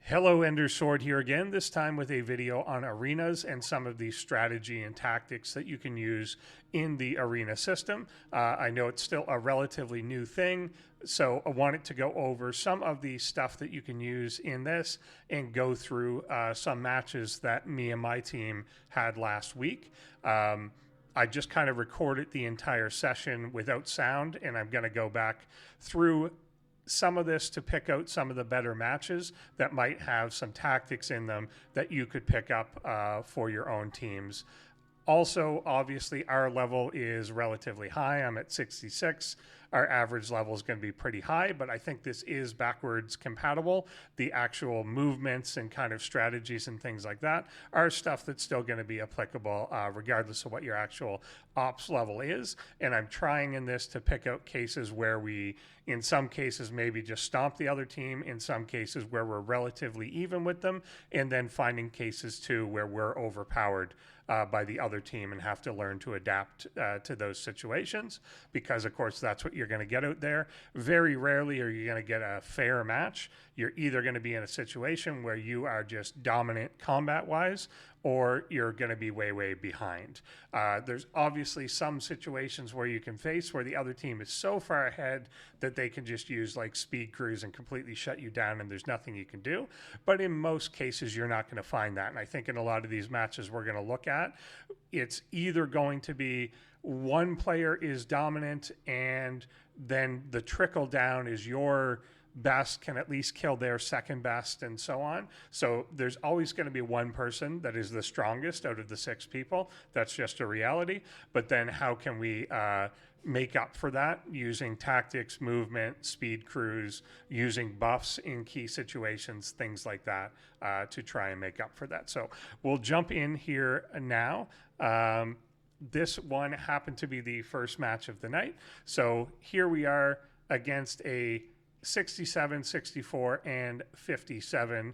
Hello, Endersword here again, this time with a video on arenas and some of the strategy and tactics that you can use in the arena system. I know it's still a relatively new thing, so I wanted to go over some of the stuff that you can use in this and go through some matches that me and my team had last week. I just kind of recorded the entire session without sound, and I'm going to go back through some of this to pick out some of the better matches that might have some tactics in them that you could pick up for your own teams. Also, obviously, our level is relatively high. I'm at 66. Our average level is going to be pretty high, but I think this is backwards compatible. The actual movements and kind of strategies and things like that are stuff that's still going to be applicable regardless of what your actual ops level is. And I'm trying in this to pick out cases where we, in some cases, maybe just stomp the other team, in some cases where we're relatively even with them, and then finding cases too where we're overpowered by the other team and have to learn to adapt to those situations, because of course that's what you're going to get out there. Very rarely are you going to get a fair match. You're either going to be in a situation where you are just dominant combat wise, or you're going to be way behind. There's obviously some situations where you can face where the other team is so far ahead that they can just use like speed crews and completely shut you down and there's nothing you can do. But in most cases, you're not going to find that. And I think in a lot of these matches we're going to look at, it's either going to be one player is dominant and then the trickle down is your best can at least kill their second best and so on. So there's always going to be one person that is the strongest out of the 6 people. That's just a reality. But then how can we make up for that using tactics, movement, speed crews, using buffs in key situations, things like that to try and make up for that. So we'll jump in here now. This one happened to be the first match of the night. So here we are against a 67, 64, and 57.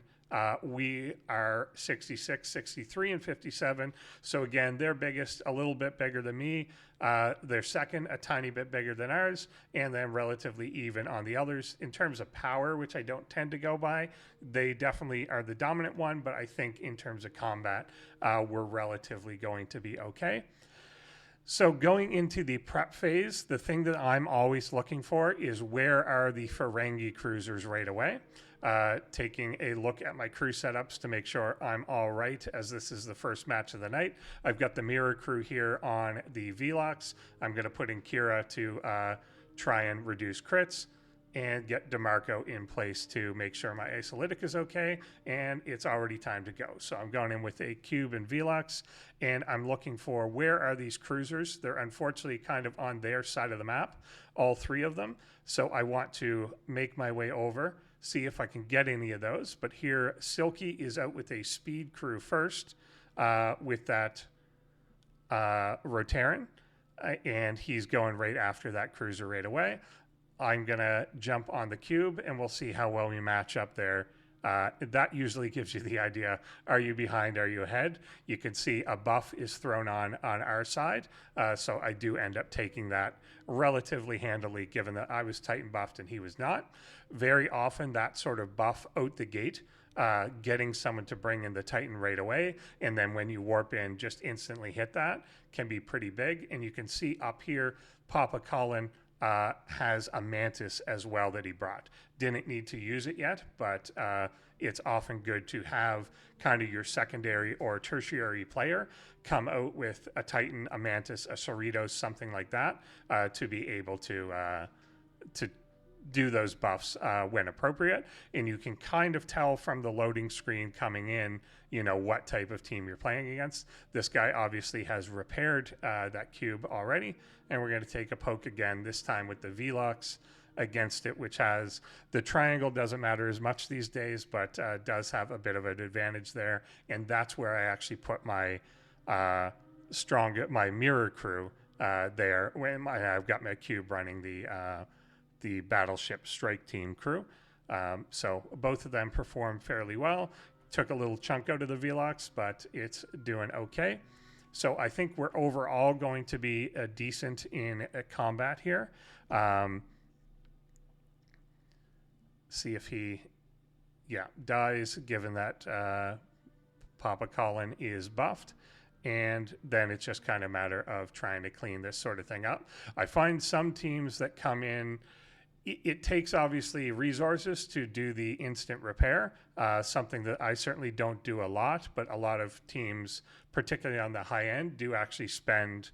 We are 66, 63, and 57. So again, they're biggest, a little bit bigger than me. Their second, a tiny bit bigger than ours, and then relatively even on the others. In terms of power, which I don't tend to go by, they definitely are the dominant one, but I think in terms of combat, we're relatively going to be okay. So going into the prep phase, the thing that I'm always looking for is where are the Ferengi cruisers right away. Taking a look at my crew setups to make sure I'm all right, as this is the first match of the night. I've got the mirror crew here on the Velox. I'm going to put in Kira to try and reduce crits, and get DeMarco in place to make sure my isolytic is okay, and it's already time to go. So I'm going in with a cube and Velox, and I'm looking for where are these cruisers. They're unfortunately kind of on their side of the map, all 3 of them. So I want to make my way over, see if I can get any of those. But here, Silky is out with a speed crew first with that Rotaran, and he's going right after that cruiser right away. I'm going to jump on the cube and we'll see how well we match up there. That usually gives you the idea. Are you behind? Are you ahead? You can see a buff is thrown on our side. So I do end up taking that relatively handily, given that I was Titan buffed and he was not. Very often that sort of buff out the gate, getting someone to bring in the Titan right away, and then when you warp in, just instantly hit that, can be pretty big. And you can see up here, Papa Colin has a Mantis as well that he brought. Didn't need to use it yet, but it's often good to have kind of your secondary or tertiary player come out with a Titan, a Mantis, a Cerritos, something like that, to be able to do those buffs when appropriate. And you can kind of tell from the loading screen coming in, you know, what type of team you're playing against. This guy obviously has repaired that cube already, and we're going to take a poke again, this time with the Velox against it, which has the triangle. Doesn't matter as much these days, but does have a bit of an advantage there. And that's where I actually put my my mirror crew there when I've got my cube running the Battleship Strike Team crew. So both of them performed fairly well. Took a little chunk out of the Velox, but it's doing okay. So I think we're overall going to be decent in combat here. See if he yeah, dies given that Papa Colin is buffed. And then it's just kind of a matter of trying to clean this sort of thing up. I find some teams that come in, it takes obviously resources to do the instant repair, something that I certainly don't do a lot, but a lot of teams, particularly on the high end, do actually spend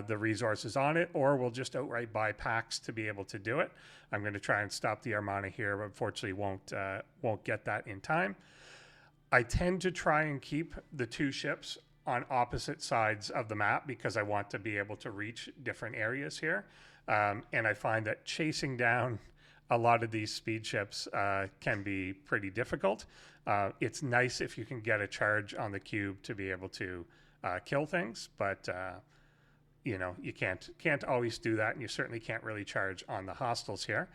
the resources on it, or will just outright buy packs to be able to do it. I'm going to try and stop the Armada here, but unfortunately won't get that in time. I tend to try and keep the two ships on opposite sides of the map because I want to be able to reach different areas here. And I find that chasing down a lot of these speed ships can be pretty difficult. It's nice if you can get a charge on the cube to be able to kill things, but you know, you can't always do that, and you certainly can't really charge on the hostiles here.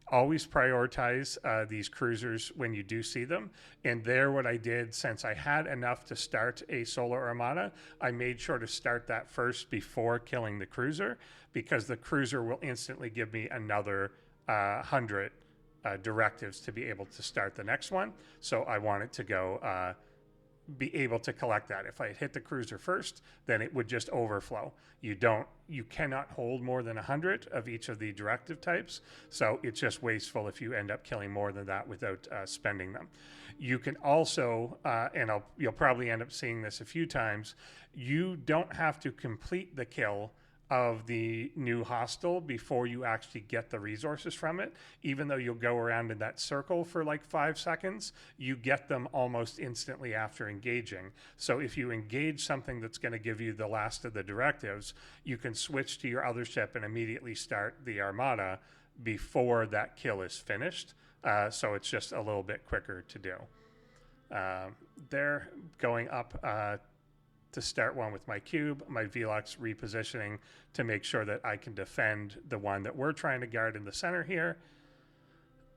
Always prioritize these cruisers when you do see them. And there, what I did, since I had enough to start a solar armada, I made sure to start that first before killing the cruiser, because the cruiser will instantly give me another 100 directives to be able to start the next one. So I wanted to go be able to collect that. If I had hit the cruiser first, then it would just overflow. You cannot hold more than 100 of each of the directive types, so it's just wasteful if you end up killing more than that without spending them. You can also, and you'll probably end up seeing this a few times, you don't have to complete the kill of the new hostile before you actually get the resources from it. Even though you'll go around in that circle for like 5 seconds, you get them almost instantly after engaging. So if you engage something that's going to give you the last of the directives, you can switch to your other ship and immediately start the armada before that kill is finished. So it's just a little bit quicker to do. They're going up to start one with my cube, my Velox repositioning to make sure that I can defend the one that we're trying to guard in the center here.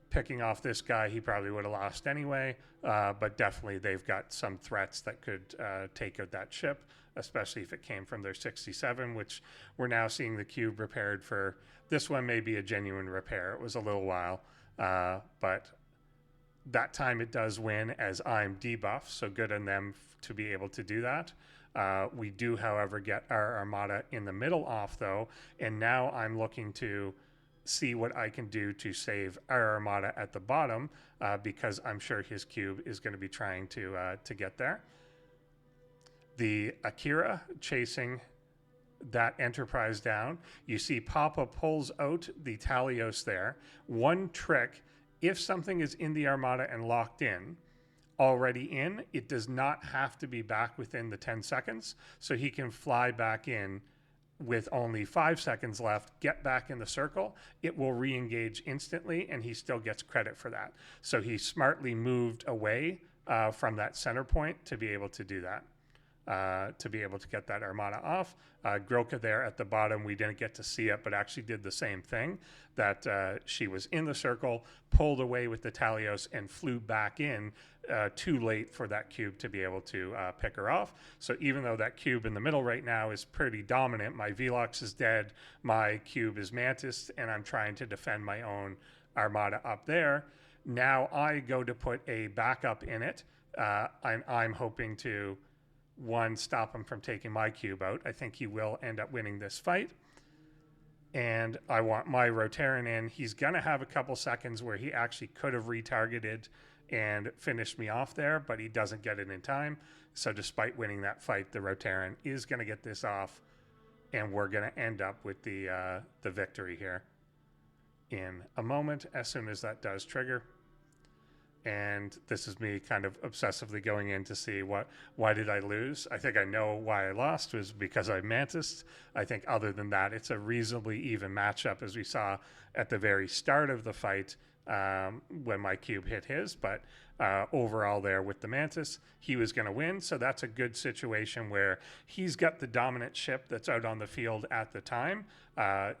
Picking off this guy, he probably would have lost anyway, but definitely they've got some threats that could take out that ship, especially if it came from their 67, which we're now seeing the cube repaired for. This one may be a genuine repair. It was a little while, but that time it does win as I'm debuffed, so good on them to be able to do that. We do, however, get our armada in the middle off, though, and now I'm looking to see what I can do to save our armada at the bottom, because I'm sure his cube is going to be trying to get there. The Akira chasing that Enterprise down. You see Papa pulls out the Talios there. One trick, if something is in the armada and locked in, already in, it does not have to be back within the 10 seconds. So he can fly back in with only 5 seconds left, get back in the circle. It will re-engage instantly, and he still gets credit for that. So he smartly moved away from that center point to be able to do that. To be able to get that armada off. Grilka there at the bottom, we didn't get to see it, but actually did the same thing, that she was in the circle, pulled away with the Talios, and flew back in too late for that cube to be able to pick her off. So even though that cube in the middle right now is pretty dominant, my Velox is dead, my cube is Mantis, and I'm trying to defend my own armada up there. Now I go to put a backup in it. I'm hoping to, one, stop him from taking my cube out. I think he will end up winning this fight. And I want my Rotaran in. He's going to have a couple seconds where he actually could have retargeted and finished me off there, but he doesn't get it in time. So despite winning that fight, the Rotaran is going to get this off, and we're going to end up with the victory here in a moment as soon as that does trigger. And this is me kind of obsessively going in to see why did I lose? I think I know why I lost was because I Mantis. I think other than that, it's a reasonably even matchup, as we saw at the very start of the fight when my cube hit his. But overall there with the Mantis, he was going to win. So that's a good situation where he's got the dominant ship that's out on the field at the time,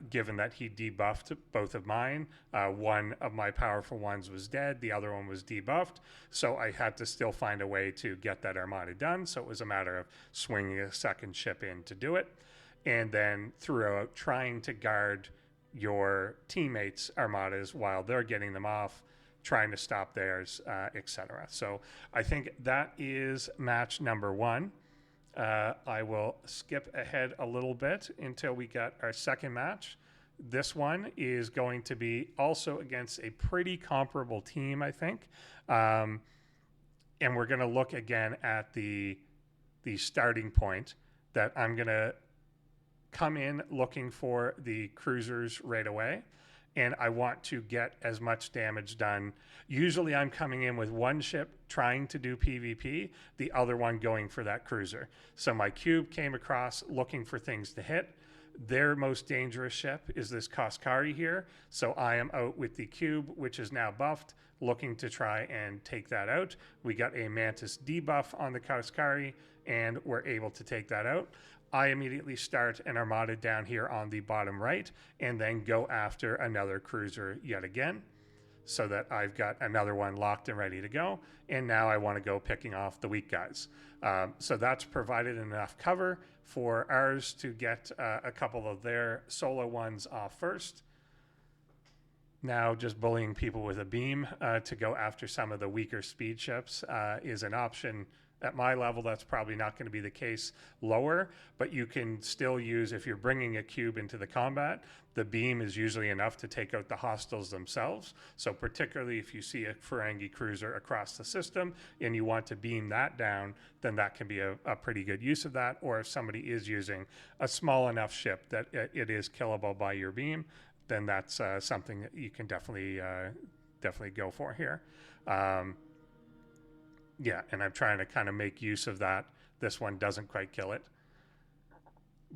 given that he debuffed both of mine. One of my powerful ones was dead. The other one was debuffed. So I had to still find a way to get that armada done. So it was a matter of swinging a second ship in to do it. And then throughout trying to guard your teammates' armadas while they're getting them off, trying to stop theirs, etc. So I think that is match number 1. I will skip ahead a little bit until we get our second match. This one is going to be also against a pretty comparable team, I think. And we're going to look again at the starting point that I'm going to come in looking for the cruisers right away. And I want to get as much damage done. Usually I'm coming in with one ship trying to do PvP, the other one going for that cruiser. So my cube came across looking for things to hit. Their most dangerous ship is this Kaskari here. So I am out with the cube, which is now buffed, looking to try and take that out. We got a Mantis debuff on the Kaskari, and we're able to take that out. I immediately start an armada down here on the bottom right and then go after another cruiser yet again so that I've got another one locked and ready to go. And now I want to go picking off the weak guys. So that's provided enough cover for ours to get a couple of their solo ones off first. Now just bullying people with a beam to go after some of the weaker speed ships is an option. At my level, that's probably not going to be the case lower, but you can still use, if you're bringing a cube into the combat, the beam is usually enough to take out the hostiles themselves. So particularly if you see a Ferengi cruiser across the system and you want to beam that down, then that can be a pretty good use of that. Or if somebody is using a small enough ship that it is killable by your beam, then that's something that you can definitely go for here. Yeah, and I'm trying to kind of make use of that. This one doesn't quite kill it.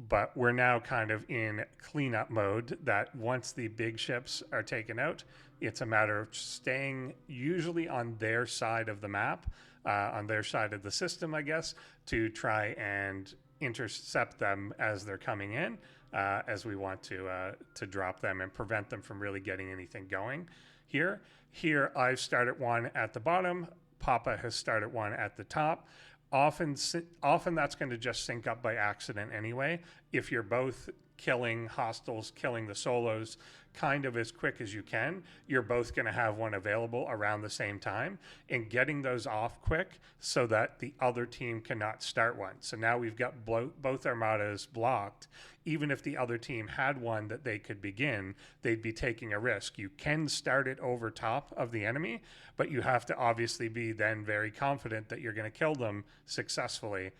But we're now kind of in cleanup mode that once the big ships are taken out, it's a matter of staying usually on their side of the map, on their side of the system, I guess, to try and intercept them as they're coming in, as we want to drop them and prevent them from really getting anything going here. Here, I've started one at the bottom. Papa has started one at the top. Often that's going to just sync up by accident anyway. If you're both killing hostiles, killing the solos kind of as quick as you can, you're both going to have one available around the same time, and getting those off quick so that the other team cannot start one. So now we've got both armadas blocked. Even if the other team had one that they could begin, they'd be taking a risk. You can start it over top of the enemy, but you have to obviously be then very confident that you're going to kill them successfully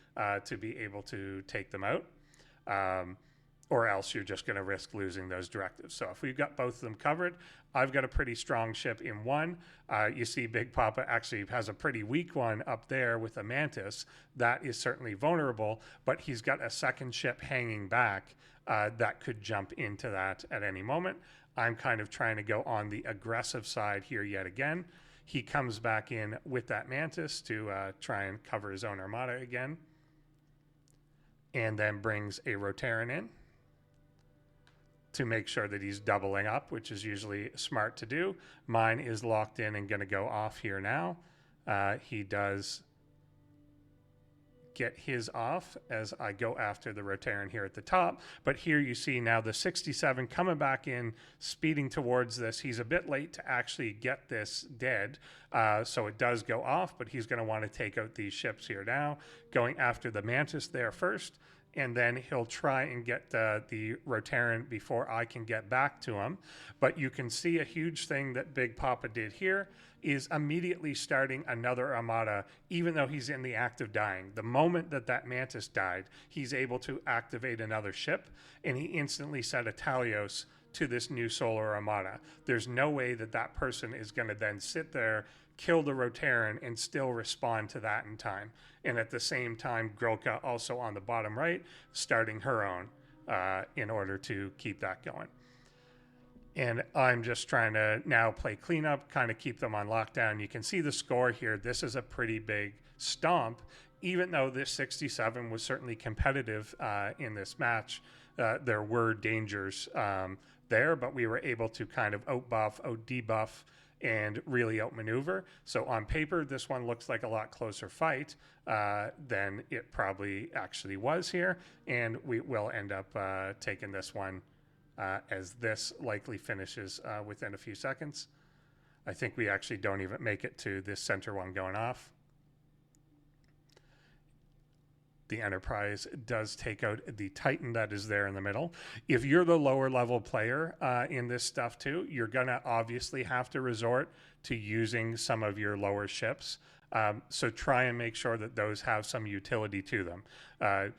to be able to take them out. Or else you're just going to risk losing those directives. So if we've got both of them covered, I've got a pretty strong ship in one. You see Big Papa actually has a pretty weak one up there with a Mantis. That is certainly vulnerable, but he's got a second ship hanging back that could jump into that at any moment. I'm kind of trying to go on the aggressive side here yet again. He comes back in with that Mantis to try and cover his own armada again, and then brings a Rotaran in to make sure that he's doubling up, which is usually smart to do. Mine is locked in and going to go off here now. He does get his off as I go after the Rotaran here at the top. But here you see now the 67 coming back in, speeding towards this. He's a bit late to actually get this dead, so it does go off, but he's going to want to take out these ships here now, going after the Mantis there first. And then he'll try and get the Rotaran before I can get back to him. But you can see a huge thing that Big Papa did here is immediately starting another armada, even though he's in the act of dying. The moment that that Mantis died, he's able to activate another ship, and he instantly set a Talios to this new solar armada. There's no way that that person is going to then sit there, kill the Rotaran, and still respond to that in time. And at the same time, Grilka also on the bottom right, starting her own in order to keep that going. And I'm just trying to now play cleanup, kind of keep them on lockdown. You can see the score here. This is a pretty big stomp. Even though this 67 was certainly competitive in this match, there were dangers there, but we were able to kind of out-buff, out-debuff, and really outmaneuver. So on paper, this one looks like a lot closer fight than it probably actually was here. And we will end up taking this one as this likely finishes within a few seconds. I think we actually don't even make it to this center one going off. The Enterprise does take out the Titan that is there in the middle. If you're the lower level player in this stuff too, you're gonna obviously have to resort to using some of your lower ships. So try and make sure that those have some utility to them.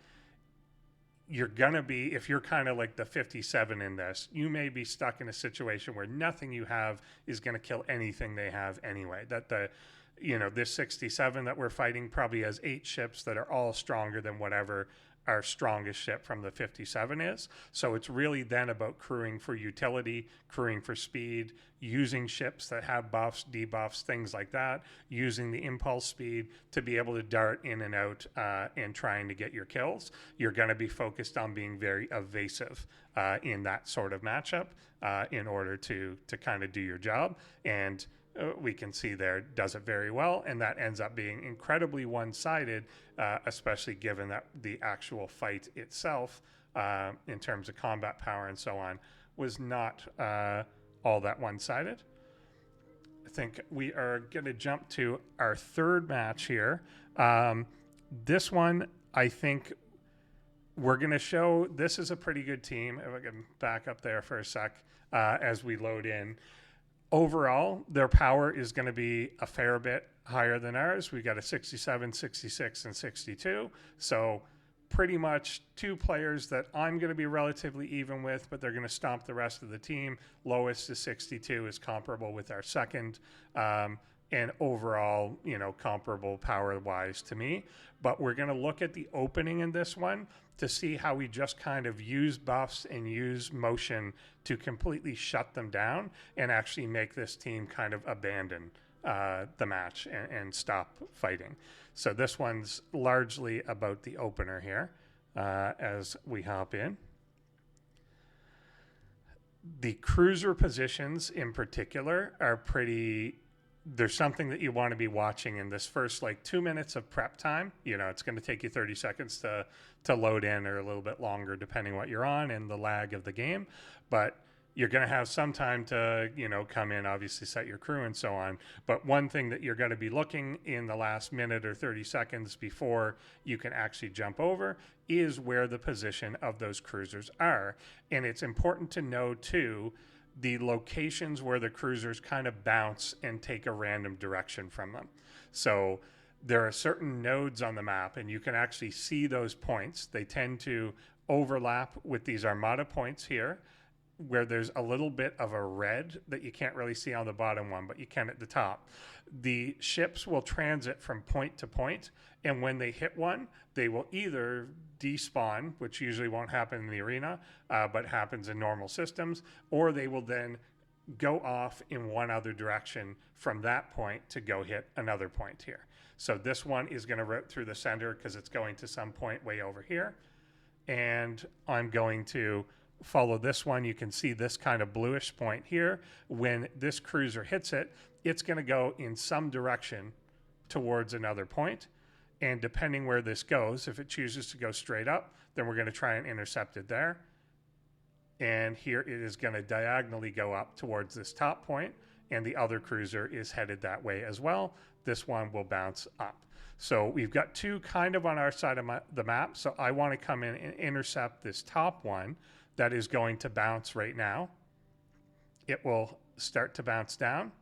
You're gonna be, if you're kind of like the 57 in this, you may be stuck in a situation where nothing you have is gonna kill anything they have anyway. This 67 that we're fighting probably has 8 ships that are all stronger than whatever our strongest ship from the 57 is. So it's really then about crewing for utility, crewing for speed, using ships that have buffs, debuffs, things like that, using the impulse speed to be able to dart in and out and trying to get your kills. You're going to be focused on being very evasive in that sort of matchup in order to kind of do your job. And we can see there does it very well, and that ends up being incredibly one-sided, especially given that the actual fight itself, in terms of combat power and so on, was not all that one-sided. I think we are going to jump to our third match here. This one, I think we're going to show this is a pretty good team. If I can back up there for a sec as we load in. Overall, their power is going to be a fair bit higher than ours. We've got a 67, 66, and 62. So pretty much 2 players that I'm going to be relatively even with, but they're going to stomp the rest of the team. Lowest is 62 is comparable with our second. And overall, comparable power-wise to me. But we're going to look at the opening in this one to see how we just kind of use buffs and use motion to completely shut them down and actually make this team kind of abandon the match and stop fighting. So this one's largely about the opener here as we hop in. The cruiser positions in particular are pretty... There's something that you want to be watching in this first 2 minutes of prep time. It's going to take you 30 seconds to load in, or a little bit longer depending what you're on and the lag of the game. But you're going to have some time to, come in, obviously set your crew and so on. But one thing that you're going to be looking in the last minute or 30 seconds before you can actually jump over is where the position of those cruisers are. And it's important to know too, the locations where the cruisers kind of bounce and take a random direction from them. So there are certain nodes on the map, and you can actually see those points. They tend to overlap with these Armada points here, where there's a little bit of a red that you can't really see on the bottom one, but you can at the top. The ships will transit from point to point, and when they hit one, they will either despawn, which usually won't happen in the arena, but happens in normal systems, or they will then go off in one other direction from that point to go hit another point here. So this one is going to route through the center because it's going to some point way over here. And I'm going to follow this one. You can see this kind of bluish point here. When this cruiser hits it, it's going to go in some direction towards another point. And depending where this goes, if it chooses to go straight up, then we're going to try and intercept it there. And here it is going to diagonally go up towards this top point, and the other cruiser is headed that way as well. This one will bounce up. So we've got 2 kind of on our side of the map. So I want to come in and intercept this top one that is going to bounce right now. It will start to bounce down,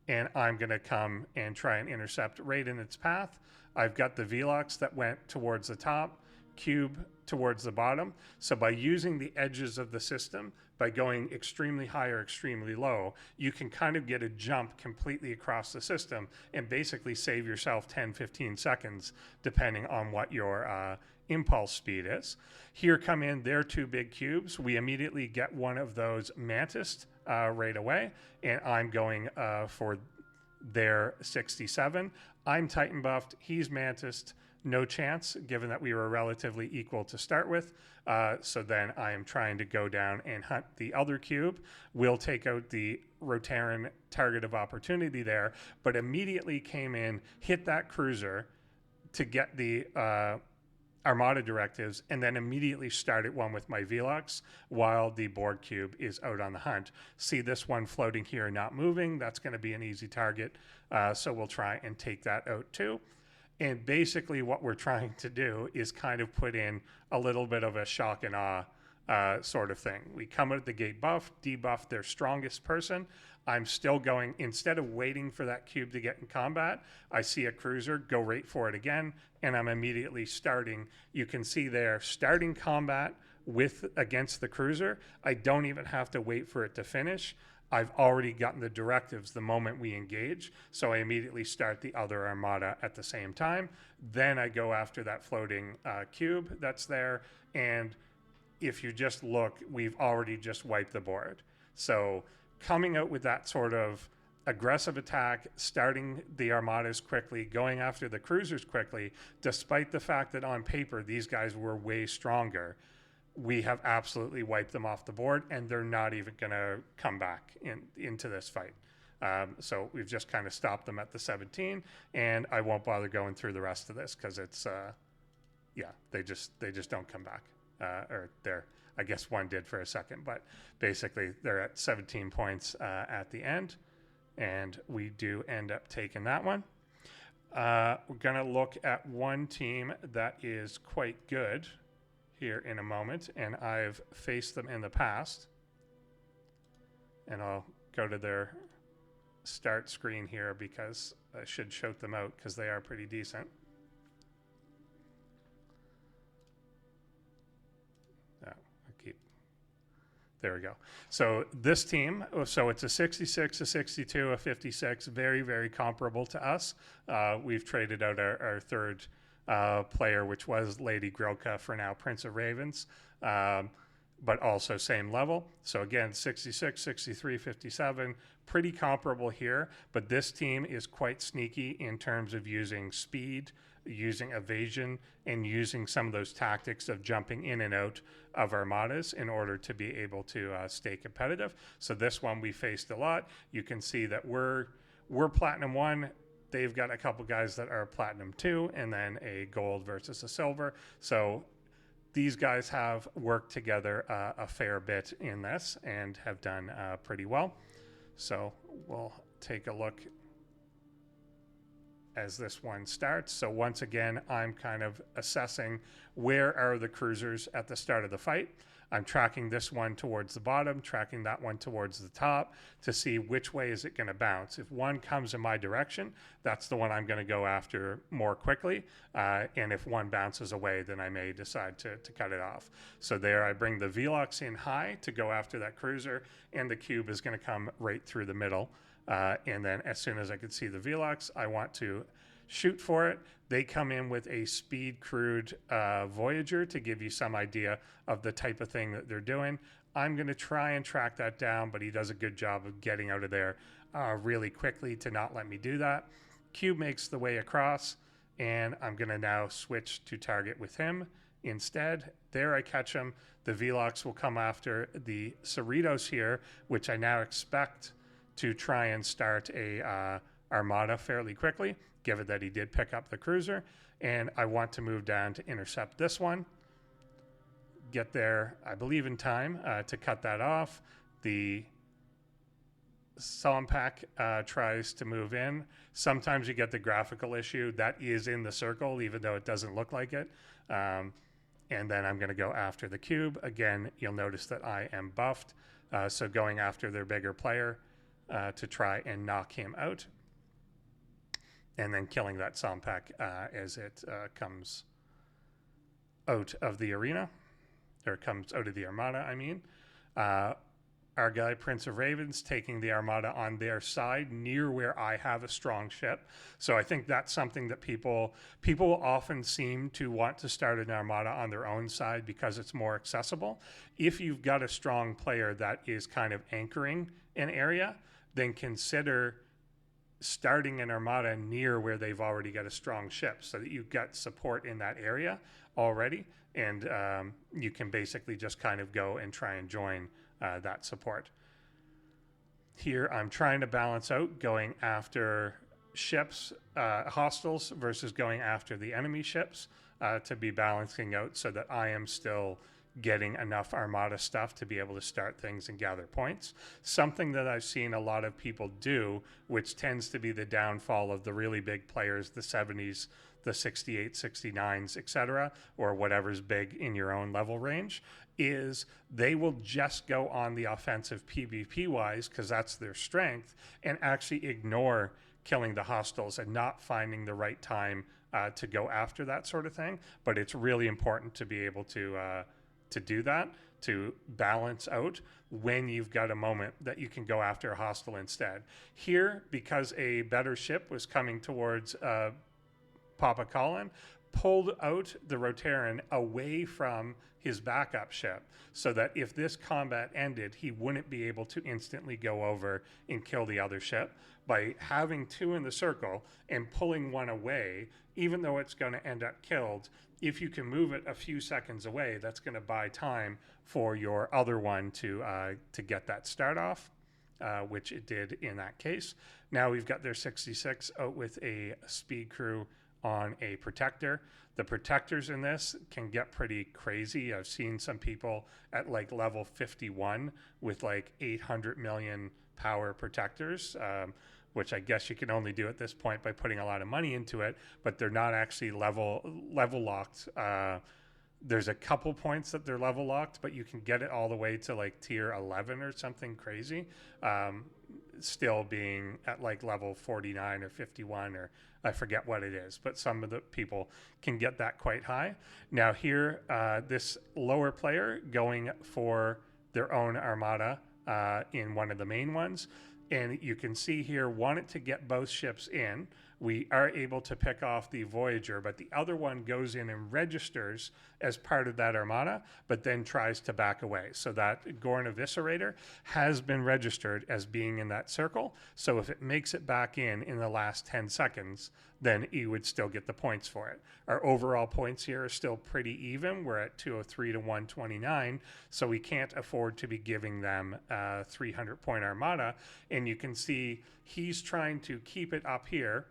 and I'm going to come and try and intercept right in its path. I've got the Velux that went towards the top, Cube towards the bottom. So by using the edges of the system, by going extremely high or extremely low, you can kind of get a jump completely across the system and basically save yourself 10, 15 seconds, depending on what your impulse speed is. Here come in their 2 big cubes. We immediately get one of those Mantis right away, and I'm going for their 67. I'm Titan buffed, he's Mantis, no chance, given that we were relatively equal to start with. So then I am trying to go down and hunt the other cube. We'll take out the Rotaran target of opportunity there, but immediately came in, hit that cruiser to get the armada directives, and then immediately start at one with my Velox while the board cube is out on the hunt. See this one floating here not moving, that's going to be an easy target, so we'll try and take that out too. And basically what we're trying to do is kind of put in a little bit of a shock and awe sort of thing. We come out the gate buff, debuff their strongest person. I'm still going, instead of waiting for that cube to get in combat, I see a cruiser, go right for it again, and I'm immediately starting. You can see there, starting combat against the cruiser. I don't even have to wait for it to finish. I've already gotten the directives the moment we engage, so I immediately start the other armada at the same time. Then I go after that floating cube that's there, and if you just look, we've already just wiped the board. So coming out with that sort of aggressive attack, starting the armadas quickly, going after the cruisers quickly, despite the fact that on paper these guys were way stronger, we have absolutely wiped them off the board, and they're not even going to come back into this fight. So we've just kind of stopped them at the 17, and I won't bother going through the rest of this because it's, yeah, they just don't come back. Or they're, I guess one did for a second, but basically they're at 17 points at the end, and we do end up taking that one. We're going to look at one team that is quite good here in a moment, and I've faced them in the past. And I'll go to their start screen here because I should shout them out because they are pretty decent. There we go. So this team, so it's a 66, a 62, a 56, very, very comparable to us. We've traded out our third player, which was Lady Grilka, for now Prince of Ravens, but also same level. So again, 66, 63, 57, pretty comparable here, but this team is quite sneaky in terms of using speed, using evasion, and using some of those tactics of jumping in and out of armadas in order to be able to stay competitive. So this one we faced a lot. You can see that we're Platinum 1. They've got a couple guys that are Platinum 2, and then a gold versus a silver. So these guys have worked together a fair bit in this and have done pretty well. So we'll take a look as this one starts. So once again, I'm kind of assessing where are the cruisers at the start of the fight. I'm tracking this one towards the bottom, tracking that one towards the top to see which way is it going to bounce. If one comes in my direction, that's the one I'm going to go after more quickly. And if one bounces away, then I may decide to cut it off. So there I bring the Velox in high to go after that cruiser, and the cube is going to come right through the middle. And then as soon as I can see the Velox, I want to shoot for it. They come in with a speed crewed Voyager to give you some idea of the type of thing that they're doing. I'm going to try and track that down, but he does a good job of getting out of there really quickly to not let me do that. Cube makes the way across, and I'm going to now switch to target with him instead. There I catch him. The Velox will come after the Cerritos here, which I now expect to try and start a armada fairly quickly, given that he did pick up the cruiser. And I want to move down to intercept this one. Get there, I believe, in time to cut that off. The Sompak tries to move in. Sometimes you get the graphical issue that is in the circle, even though it doesn't look like it. And then I'm going to go after the cube. Again, you'll notice that I am buffed. So going after their bigger player to try and knock him out, and then killing that Sompak as it comes out of the arena, or comes out of the armada, I mean. Our guy, Prince of Ravens, taking the armada on their side near where I have a strong ship. So I think that's something that people often seem to want to start an armada on their own side because it's more accessible. If you've got a strong player that is kind of anchoring an area, then consider starting an armada near where they've already got a strong ship so that you've got support in that area already, and you can basically just kind of go and try and join that support. Here I'm trying to balance out going after ships, hostiles versus going after the enemy ships to be balancing out so that I am still getting enough armada stuff to be able to start things and gather points. Something that I've seen a lot of people do, which tends to be the downfall of the really big players, the 70s, the 68, 69s, etc., or whatever's big in your own level range, is they will just go on the offensive PvP wise because that's their strength, and actually ignore killing the hostiles and not finding the right time to go after that sort of thing. But it's really important to be able to do that, to balance out when you've got a moment that you can go after a hostile instead. Here, because a better ship was coming towards Papa Colin, pulled out the Rotaran away from his backup ship so that if this combat ended, he wouldn't be able to instantly go over and kill the other ship. By having two in the circle and pulling one away, even though it's going to end up killed, if you can move it a few seconds away, that's going to buy time for your other one to get that start off, which it did in that case. Now we've got their 66 out with a speed crew on a protector. The protectors in this can get pretty crazy. I've seen some people at like level 51 with like 800 million power protectors, which I guess you can only do at this point by putting a lot of money into it, but they're not actually level locked. There's a couple points that they're level locked, but you can get it all the way to like tier 11 or something crazy, still being at like level 49 or 51, or I forget what it is, but some of the people can get that quite high. Now here, this lower player going for their own armada in one of the main ones, and you can see here, wanted to get both ships in. We are able to pick off the Voyager, but the other one goes in and registers as part of that armada, but then tries to back away. So that Gorn Eviscerator has been registered as being in that circle. So if it makes it back in the last 10 seconds, then you would still get the points for it. Our overall points here are still pretty even. We're at 203 to 129, so we can't afford to be giving them 300-point armada. And you can see he's trying to keep it up here,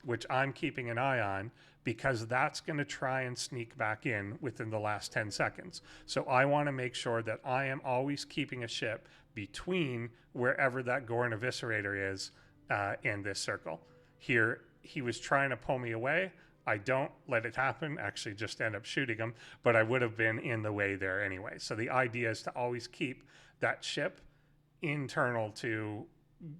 which I'm keeping an eye on, because that's going to try and sneak back in within the last 10 seconds. So I want to make sure that I am always keeping a ship between wherever that Gorn Eviscerator is and this circle. Here, he was trying to pull me away. I don't let it happen, actually just end up shooting him, but I would have been in the way there anyway. So the idea is to always keep that ship internal to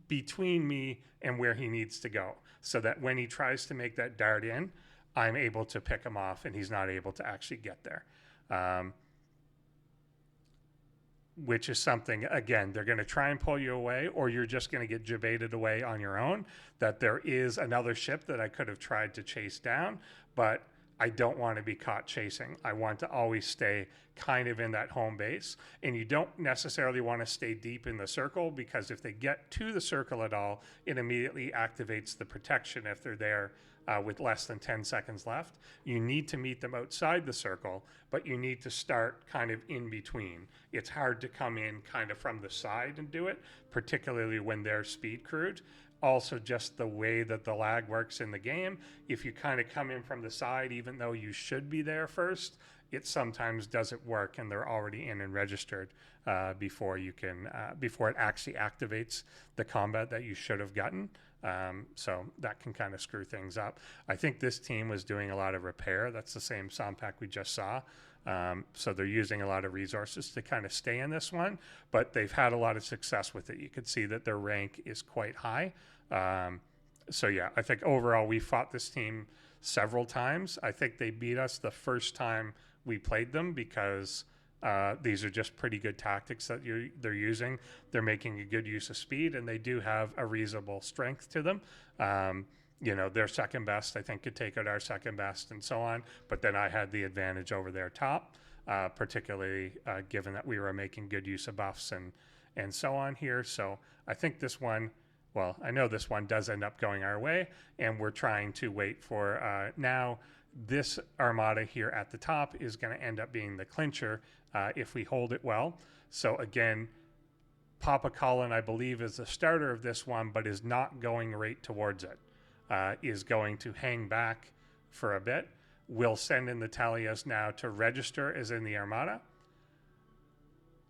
between me and where he needs to go, so that when he tries to make that dart in, I'm able to pick him off and he's not able to actually get there. Which is something, again, they're going to try and pull you away, or you're just going to get jebaited away on your own. That there is another ship that I could have tried to chase down, but I don't want to be caught chasing. I want to always stay kind of in that home base. And you don't necessarily want to stay deep in the circle, because if they get to the circle at all, it immediately activates the protection if they're there with less than 10 seconds left. You need to meet them outside the circle, but you need to start kind of in between. It's hard to come in kind of from the side and do it, particularly when they're speed crewed. Also, just the way that the lag works in the game, if you kind of come in from the side, even though you should be there first, it sometimes doesn't work, and they're already in and registered before you can before it actually activates the combat that you should have gotten. So that can kind of screw things up. I think this team was doing a lot of repair. That's the same Sompak we just saw. So they're using a lot of resources to kind of stay in this one, but they've had a lot of success with it. You can see that their rank is quite high. So yeah, I think overall we fought this team several times. I think they beat us the first time we played them, because these are just pretty good tactics that they're using. They're making a good use of speed, and they do have a reasonable strength to them. You know, their second best, I think, could take out our second best and so on. But then I had the advantage over their top, particularly given that we were making good use of buffs and so on here. So I think this one, well, I know this one does end up going our way, and we're trying to wait for now. This armada here at the top is going to end up being the clincher if we hold it well. So again, Papa Colin, I believe, is the starter of this one, but is not going right towards it. is going to hang back for a bit. We'll send in the Talios now to register as in the Armada.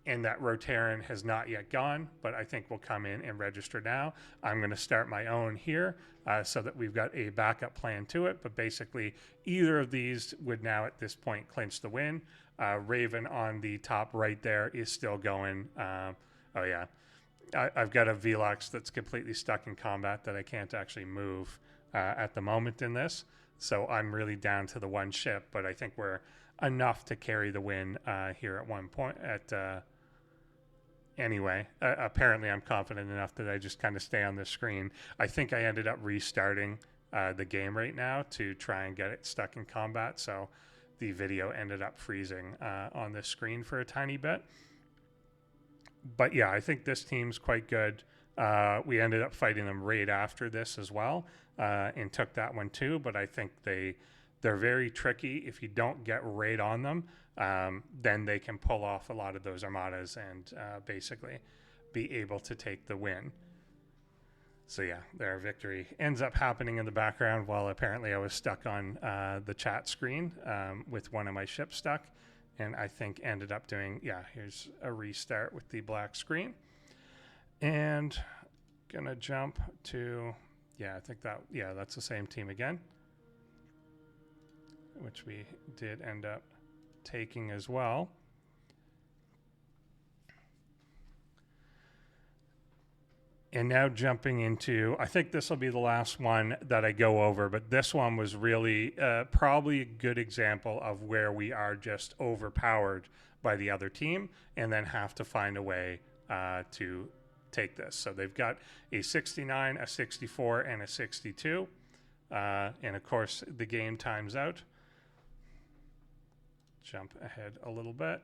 And that Rotaran has not yet gone, but I think we'll come in and register now. I'm going to start my own here so that we've got a backup plan to it. But basically, either of these would now at this point clinch the win. Raven on the top right there is still going. Oh, yeah. I've got a Velox that's completely stuck in combat that I can't actually move at the moment in this. So I'm really down to the one ship, but I think we're enough to carry the win here at one point. Anyway, apparently I'm confident enough that I just kind of stay on the screen. I think I ended up restarting the game right now to try and get it stuck in combat. So the video ended up freezing on the screen for a tiny bit. But yeah, I think this team's quite good. We ended up fighting them right after this as well and took that one too. But I think they're very tricky. If you don't get right on them, then they can pull off a lot of those armadas and basically be able to take the win. So yeah, their victory ends up happening in the background while apparently I was stuck on the chat screen with one of my ships stuck. And I think ended up doing, yeah, here's a restart with the black screen. And gonna jump to, yeah, I think that, yeah, that's the same team again, which we did end up taking as well. And now jumping into, I think this will be the last one that I go over, but this one was really probably a good example of where we are just overpowered by the other team and then have to find a way to take this. So they've got a 69, a 64, and a 62. And of course, the game times out. Jump ahead a little bit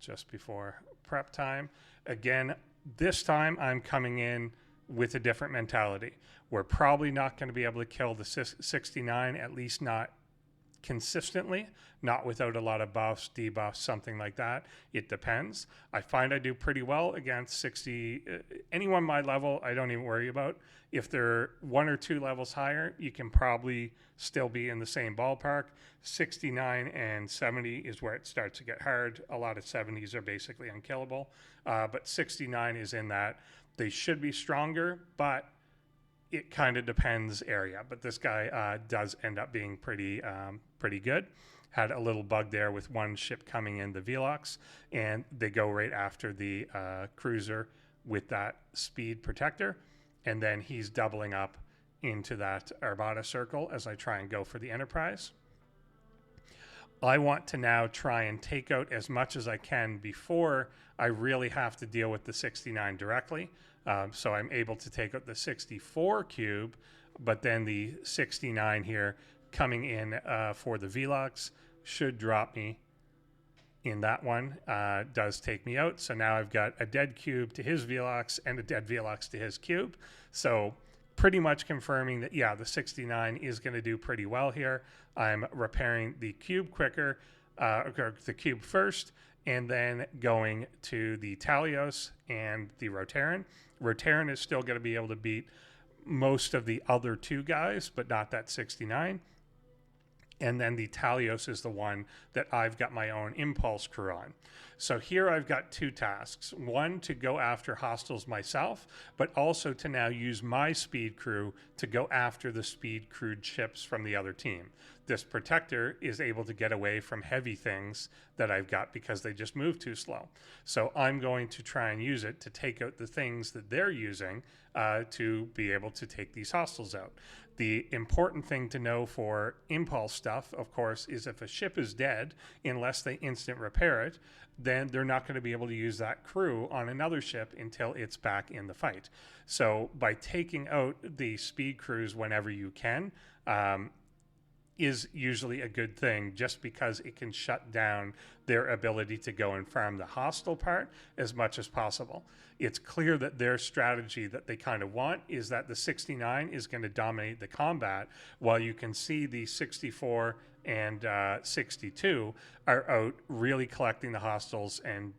just before prep time. Again, this time I'm coming in with a different mentality. We're probably not going to be able to kill the 69, at least not consistently, not without a lot of buffs, debuffs, something like that. It depends. I find I do pretty well against 60. Anyone my level, I don't even worry about. If they're 1 or 2 levels higher, you can probably still be in the same ballpark. 69 and 70 is where it starts to get hard. A lot of 70s are basically unkillable, but 69 is in that. They should be stronger, but it kind of depends area. But this guy does end up being pretty good. Had a little bug there with one ship coming in, the Velox, and they go right after the cruiser with that speed protector, and then he's doubling up into that Armada circle as I try and go for the Enterprise. I want to now try and take out as much as I can before I really have to deal with the 69 directly. So I'm able to take out the 64 cube, but then the 69 here coming in for the Velox should drop me in that one. Does take me out. So now I've got a dead cube to his Velox and a dead Velox to his cube. So pretty much confirming that, yeah, the 69 is going to do pretty well here. I'm repairing the cube quicker, the cube first, and then going to the Talios and the Rotaran. Rotaran is still going to be able to beat most of the other 2 guys, but not that 69. And then the Talios is the one that I've got my own impulse crew on. So here I've got 2 tasks. One, to go after hostiles myself, but also to now use my speed crew to go after the speed crewed ships from the other team. This protector is able to get away from heavy things that I've got because they just move too slow. So I'm going to try and use it to take out the things that they're using to be able to take these hostiles out. The important thing to know for impulse stuff, of course, is if a ship is dead, unless they instant repair it, then they're not going to be able to use that crew on another ship until it's back in the fight. So by taking out the speed crews whenever you can, is usually a good thing, just because it can shut down their ability to go and farm the hostile part as much as possible. It's clear that their strategy that they kind of want is that the 69 is going to dominate the combat, while you can see the 64 and 62 are out really collecting the hostiles and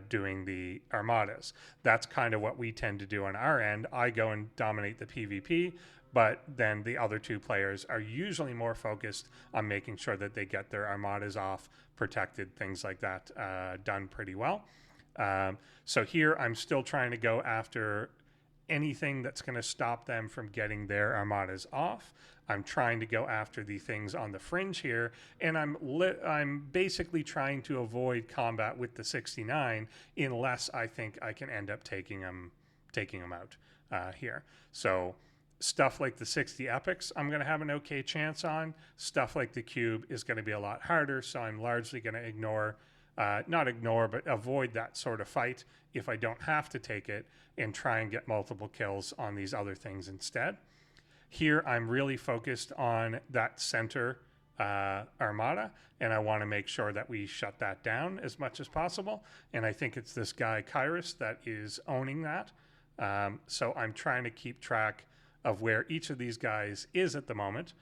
doing the armadas. That's kind of what we tend to do on our end. I go and dominate the PvP, but then the other two players are usually more focused on making sure that they get their armadas off, protected, things like that, done pretty well. So here I'm still trying to go after anything that's going to stop them from getting their armadas off. I'm trying to go after the things on the fringe here, and I'm basically trying to avoid combat with the 69 unless I think I can end up taking them out here. So stuff like the 60 epics, I'm going to have an okay chance on. Stuff like the cube is going to be a lot harder, so I'm largely going to ignore, not ignore, but avoid that sort of fight if I don't have to take it, and try and get multiple kills on these other things instead. Here, I'm really focused on that center armada, and I want to make sure that we shut that down as much as possible. And I think it's this guy, Kairos, that is owning that. So I'm trying to keep track of where each of these guys is at the moment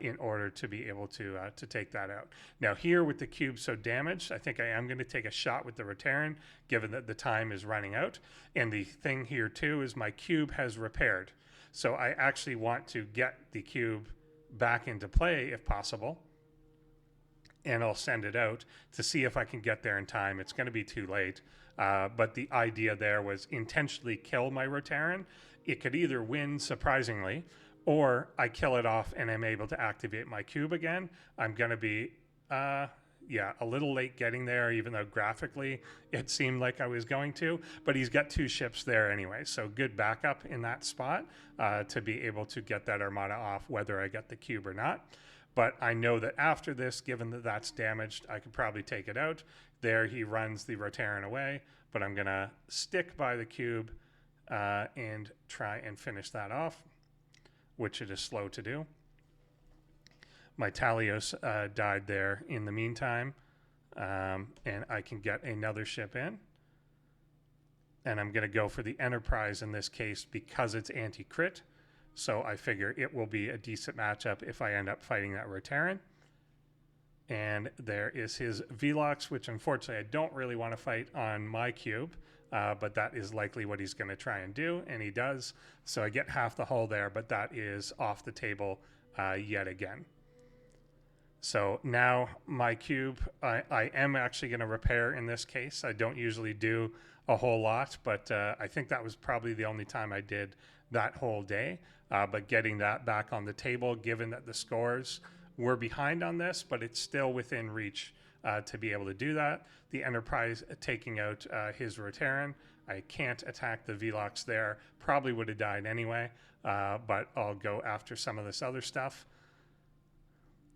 in order to be able to take that out. Now here with the cube so damaged, I think I am going to take a shot with the Rotaran, given that the time is running out. And the thing here too is my cube has repaired. So I actually want to get the cube back into play if possible. And I'll send it out to see if I can get there in time. It's going to be too late. But the idea there was intentionally kill my Rotaran. It could either win, surprisingly, or I kill it off and I'm able to activate my cube again. I'm going to be, a little late getting there, even though graphically it seemed like I was going to. But he's got two ships there anyway, so good backup in that spot to be able to get that armada off, whether I get the cube or not. But I know that after this, given that that's damaged, I could probably take it out. There he runs the Rotaran away, but I'm going to stick by the cube and try and finish that off, which it is slow to do. My Talios died there in the meantime, and I can get another ship in. And I'm going to go for the Enterprise in this case because it's anti-crit. So I figure it will be a decent matchup if I end up fighting that Rotaran. And there is his Velox, which unfortunately I don't really want to fight on my cube, but that is likely what he's going to try and do, and he does. So I get half the hull there, but that is off the table yet again. So now my cube, I am actually going to repair in this case. I don't usually do a whole lot, but I think that was probably the only time I did that whole day. But getting that back on the table, given that the scores were behind on this, but it's still within reach to be able to do that. The Enterprise taking out his Rotaran. I can't attack the Velox there. Probably would have died anyway, but I'll go after some of this other stuff.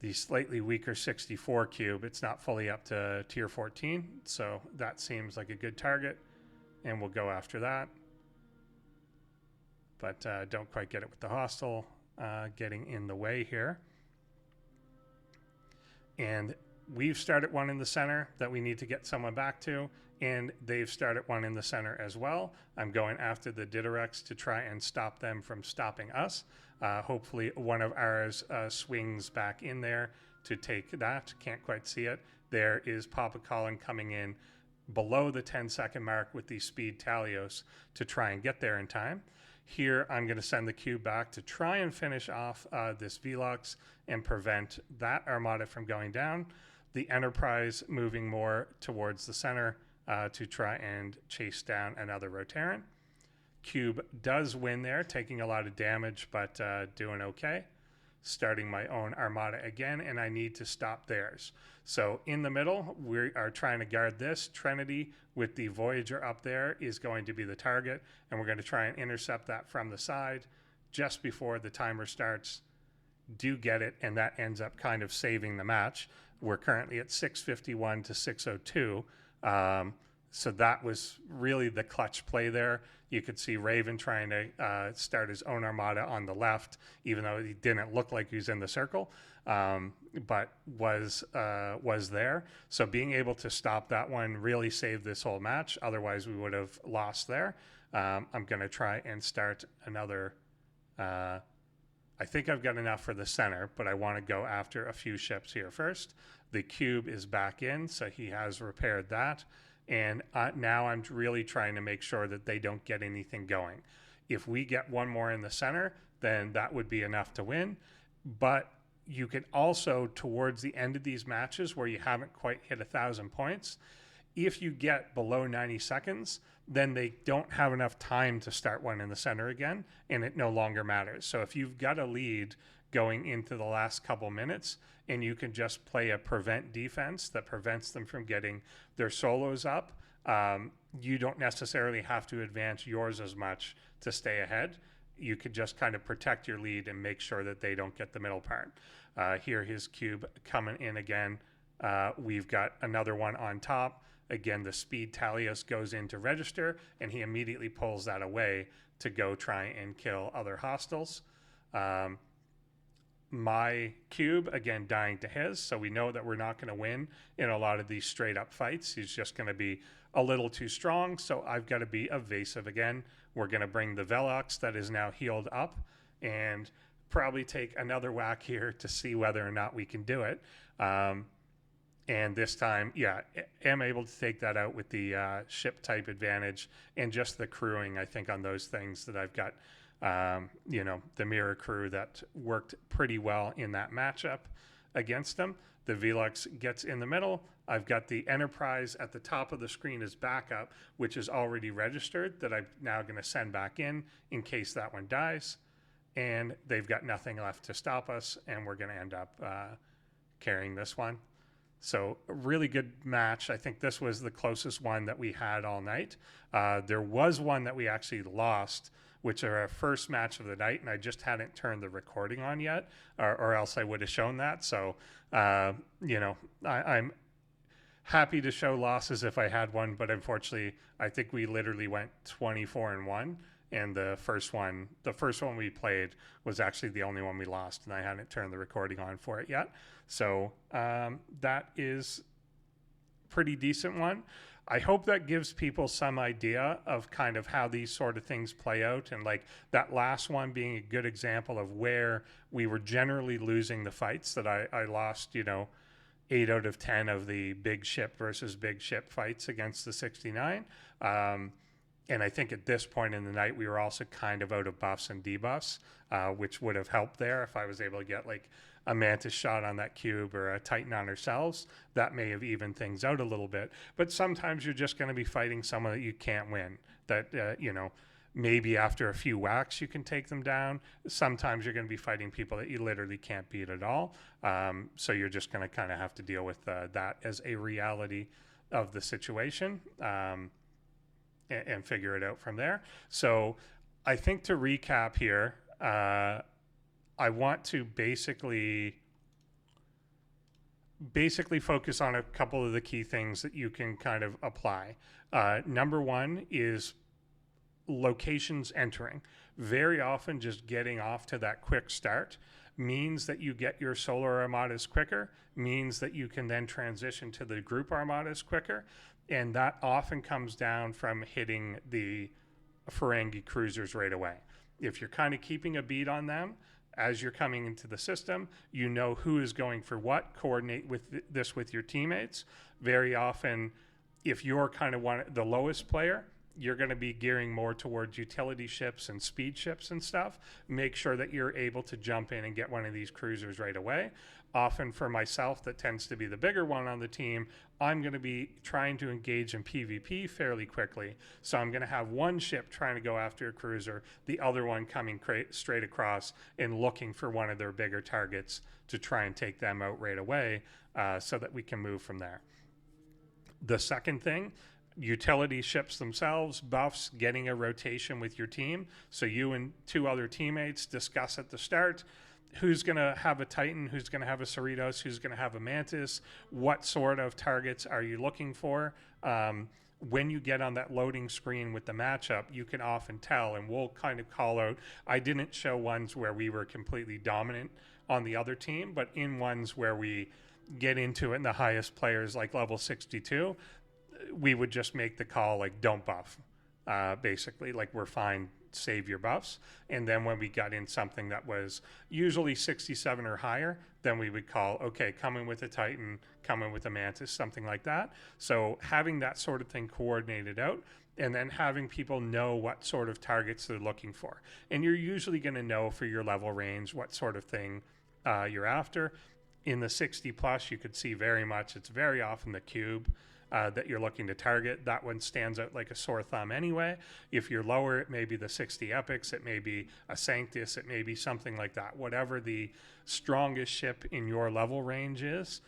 The slightly weaker 64 cube, it's not fully up to tier 14, so that seems like a good target, and we'll go after that. But don't quite get it with the hostile getting in the way here. And we've started one in the center that we need to get someone back to, and they've started one in the center as well. I'm going after the Didorex to try and stop them from stopping us. Hopefully one of ours swings back in there to take that. Can't quite see it. There is Papa Colin coming in below the 10-second mark with the speed Talios to try and get there in time. Here, I'm going to send the cube back to try and finish off this Velox and prevent that armada from going down. The Enterprise moving more towards the center to try and chase down another Rotaran. Cube does win there, taking a lot of damage, but doing okay. Starting my own armada again, and I need to stop theirs. So in the middle, we are trying to guard this. Trinity with the Voyager up there is going to be the target, and we're going to try and intercept that from the side just before the timer starts. Do get it, and that ends up kind of saving the match. We're currently at 651 to 602. So that was really the clutch play there. You could see Raven trying to start his own armada on the left, even though he didn't look like he was in the circle, but was there. So being able to stop that one really saved this whole match. Otherwise, we would have lost there. I'm going to try and start another. I think I've got enough for the center, but I want to go after a few ships here first. The cube is back in, so he has repaired that. And now I'm really trying to make sure that they don't get anything going. If we get one more in the center, then that would be enough to win. But you can also, towards the end of these matches where you haven't quite hit 1,000 points, if you get below 90 seconds, then they don't have enough time to start one in the center again, and it no longer matters. So if you've got a lead going into the last couple minutes and you can just play a prevent defense that prevents them from getting their solos up, you don't necessarily have to advance yours as much to stay ahead. You could just kind of protect your lead and make sure that they don't get the middle part. Here, his cube coming in again. We've got another one on top. Again, the speed Talios goes in to register, and he immediately pulls that away to go try and kill other hostiles. My cube, again, dying to his, so we know that we're not going to win in a lot of these straight-up fights. He's just going to be a little too strong, so I've got to be evasive again. We're going to bring the Velox that is now healed up and probably take another whack here to see whether or not we can do it. And this time, yeah, am able to take that out with the ship type advantage and just the crewing, I think, on those things that I've got, you know, the mirror crew that worked pretty well in that matchup against them. The Velux gets in the middle. I've got the Enterprise at the top of the screen as backup, which is already registered, that I'm now going to send back in case that one dies. And they've got nothing left to stop us, and we're going to end up carrying this one. So a really good match. I think this was the closest one that we had all night. There was one that we actually lost, which are our first match of the night, and I just hadn't turned the recording on yet, or else I would have shown that. So, you know, I'm happy to show losses if I had one, but unfortunately, I think we literally went 24-1. And the first one we played was actually the only one we lost, and I hadn't turned the recording on for it yet. So that is pretty decent one. I hope that gives people some idea of kind of how these sort of things play out, and like that last one being a good example of where we were generally losing the fights, that I lost, you know, 8 out of 10 of the big ship versus big ship fights against the 69. And I think at this point in the night, we were also kind of out of buffs and debuffs, which would have helped there if I was able to get like a Mantis shot on that cube or a Titan on ourselves. That may have evened things out a little bit. But sometimes you're just going to be fighting someone that you can't win, that, you know, maybe after a few whacks you can take them down. Sometimes you're going to be fighting people that you literally can't beat at all. So you're just going to kind of have to deal with that as a reality of the situation. And figure it out from there. So I think to recap here, I want to basically focus on a couple of the key things that you can kind of apply. Number one is locations entering. Very often just getting off to that quick start means that you get your solar armadas quicker, means that you can then transition to the group armadas quicker. And that often comes down from hitting the Ferengi cruisers right away. If you're kind of keeping a beat on them as you're coming into the system, you know who is going for what, coordinate with this with your teammates. Very often, if you're kind of the lowest player, you're going to be gearing more towards utility ships and speed ships and stuff. Make sure that you're able to jump in and get one of these cruisers right away. Often for myself, that tends to be the bigger one on the team, I'm going to be trying to engage in PvP fairly quickly. So I'm going to have one ship trying to go after a cruiser, the other one coming straight across and looking for one of their bigger targets to try and take them out right away, so that we can move from there. The second thing, utility ships themselves, buffs, getting a rotation with your team. So you and 2 other teammates discuss at the start who's going to have a Titan, who's going to have a Cerritos, who's going to have a Mantis, what sort of targets are you looking for. When you get on that loading screen with the matchup, you can often tell, and we'll kind of call out. I didn't show ones where we were completely dominant on the other team, but in ones where we get into it and the highest players like level 62, we would just make the call like, don't buff, basically, like we're fine save your buffs. And then when we got in something that was usually 67 or higher, then we would call, okay, come in with a Titan, come in with a Mantis, something like that. So having that sort of thing coordinated out, and then having people know what sort of targets they're looking for. And you're usually going to know for your level range what sort of thing you're after. In the 60 plus, you could see very much, it's very often the cube that you're looking to target. That one stands out like a sore thumb anyway. If you're lower, it may be the 60 epics, it may be a Sanctus, it may be something like that. Whatever the strongest ship in your level range is,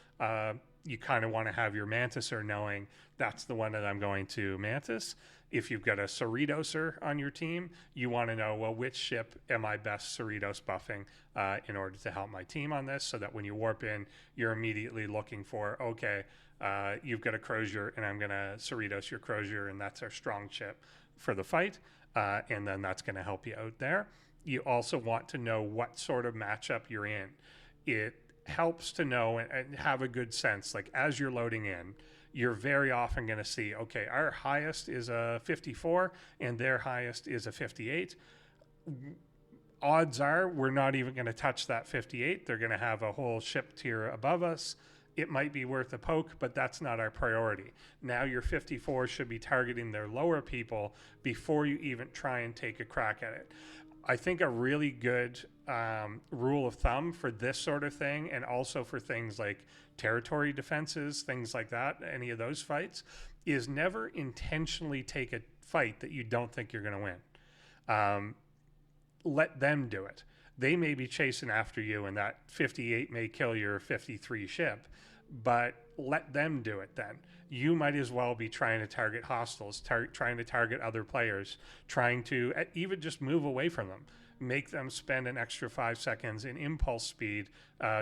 you kind of want to have your Mantiser knowing that's the one that I'm going to Mantis. If you've got a Cerritos on your team, you want to know, well, which ship am I best Cerritos buffing in order to help my team on this, so that when you warp in, you're immediately looking for, okay, you've got a Crozier, and I'm going to Cerritos your Crozier, and that's our strong ship for the fight, and then that's going to help you out there. You also want to know what sort of matchup you're in. It helps to know and have a good sense, like as you're loading in, you're very often going to see, okay, our highest is a 54 and their highest is a 58. Odds are we're not even going to touch that 58. They're going to have a whole ship tier above us. It might be worth a poke, but that's not our priority. Now your 54 should be targeting their lower people before you even try and take a crack at it. I think a really good rule of thumb for this sort of thing, and also for things like territory defenses, things like that, any of those fights, is never intentionally take a fight that you don't think you're going to win. Let them do it. They may be chasing after you, and that 58 may kill your 53 ship, but let them do it then. You might as well be trying to target hostiles, trying to target other players, trying to even just move away from them. Make them spend an extra 5 seconds in impulse speed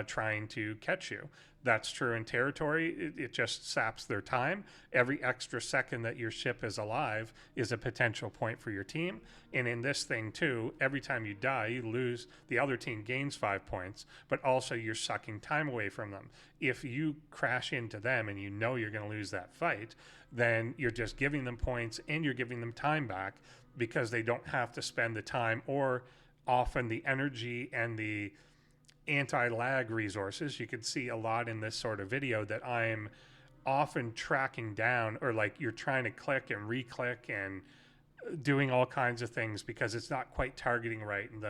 trying to catch you. That's true in territory. It just saps their time. Every extra second that your ship is alive is a potential point for your team. And in this thing too, every time you die, you lose, the other team gains 5 points, but also you're sucking time away from them. If you crash into them and you know you're going to lose that fight, then you're just giving them points and you're giving them time back, because they don't have to spend the time or often the energy and the anti-lag resources. You can see a lot in this sort of video that I'm often tracking down, or like you're trying to click and re-click and doing all kinds of things because it's not quite targeting right, and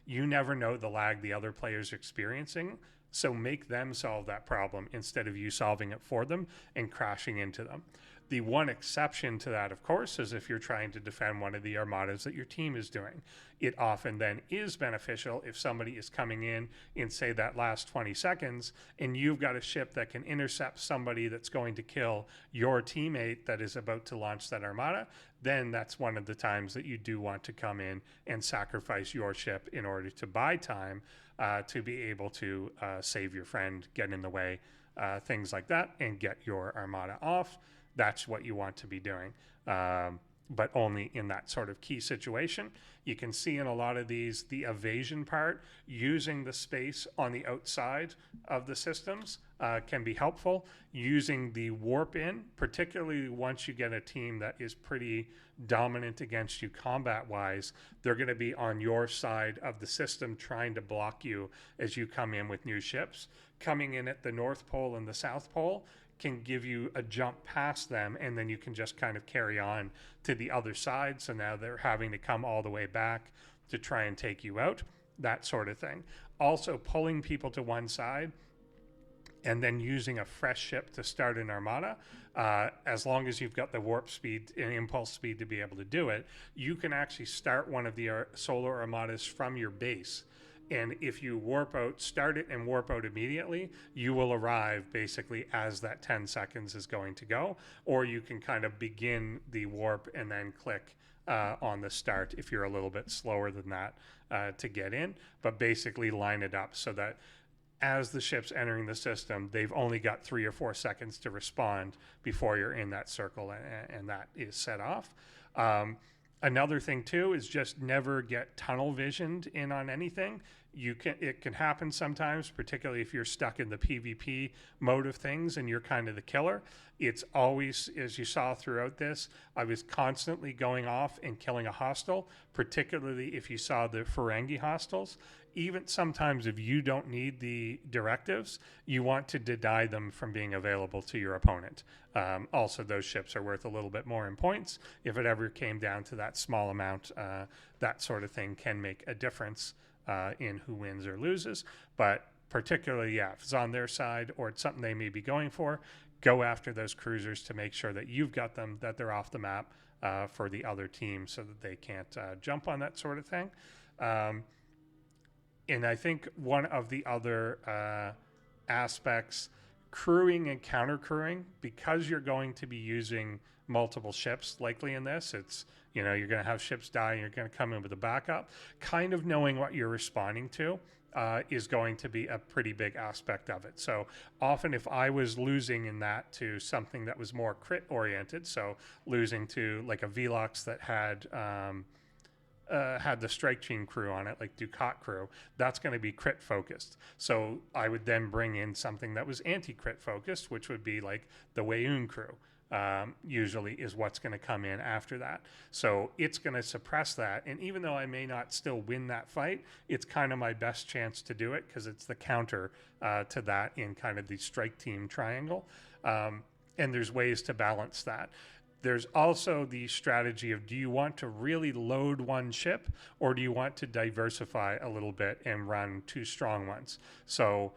you never know the lag the other players are experiencing. So make them solve that problem instead of you solving it for them and crashing into them. The one exception to that, of course, is if you're trying to defend one of the armadas that your team is doing. It often then is beneficial if somebody is coming in say that last 20 seconds, and you've got a ship that can intercept somebody that's going to kill your teammate that is about to launch that armada. Then that's one of the times that you do want to come in and sacrifice your ship in order to buy time to be able to save your friend, get in the way, things like that, and get your armada off. That's what you want to be doing, but only in that sort of key situation. You can see in a lot of these, the evasion part, using the space on the outside of the systems can be helpful. Using the warp in, particularly once you get a team that is pretty dominant against you combat-wise, they're going to be on your side of the system trying to block you as you come in with new ships. Coming in at the North Pole and the South Pole can give you a jump past them, and then you can just kind of carry on to the other side. So now they're having to come all the way back to try and take you out, that sort of thing. Also pulling people to one side and then using a fresh ship to start an armada, as long as you've got the warp speed and impulse speed to be able to do it, you can actually start one of the solar armadas from your base. And if you warp out, start it and warp out immediately, you will arrive basically as that 10 seconds is going to go. Or you can kind of begin the warp and then click on the start if you're a little bit slower than that to get in. But basically line it up so that as the ship's entering the system, they've only got 3 or 4 seconds to respond before you're in that circle, and that is set off. Another thing too is just never get tunnel visioned in on anything. It can happen sometimes, particularly if you're stuck in the PvP mode of things and you're kind of the killer. It's always, as you saw throughout this, I was constantly going off and killing a hostile, particularly if you saw the Ferengi hostiles. Even sometimes if you don't need the directives, you want to deny them from being available to your opponent. Also, those ships are worth a little bit more in points. If it ever came down to that small amount, that sort of thing can make a difference in who wins or loses. But particularly, yeah, if it's on their side or it's something they may be going for, go after those cruisers to make sure that you've got them, that they're off the map for the other team so that they can't jump on that sort of thing. And I think one of the other aspects, crewing and counter crewing, because you're going to be using multiple ships likely in this, it's, you know, you're going to have ships die and you're going to come in with a backup. Kind of knowing what you're responding to is going to be a pretty big aspect of it. So often if I was losing in that to something that was more crit oriented, so losing to like a Velox that had the strike team crew on it, like Ducat crew, that's going to be crit focused. So I would then bring in something that was anti-crit focused, which would be like the Weyoun crew. Usually is what's going to come in after that. So it's going to suppress that. And even though I may not still win that fight, it's kind of my best chance to do it because it's the counter to that in kind of the strike team triangle. And there's ways to balance that. There's also the strategy of, do you want to really load one ship or do you want to diversify a little bit and run two strong ones? So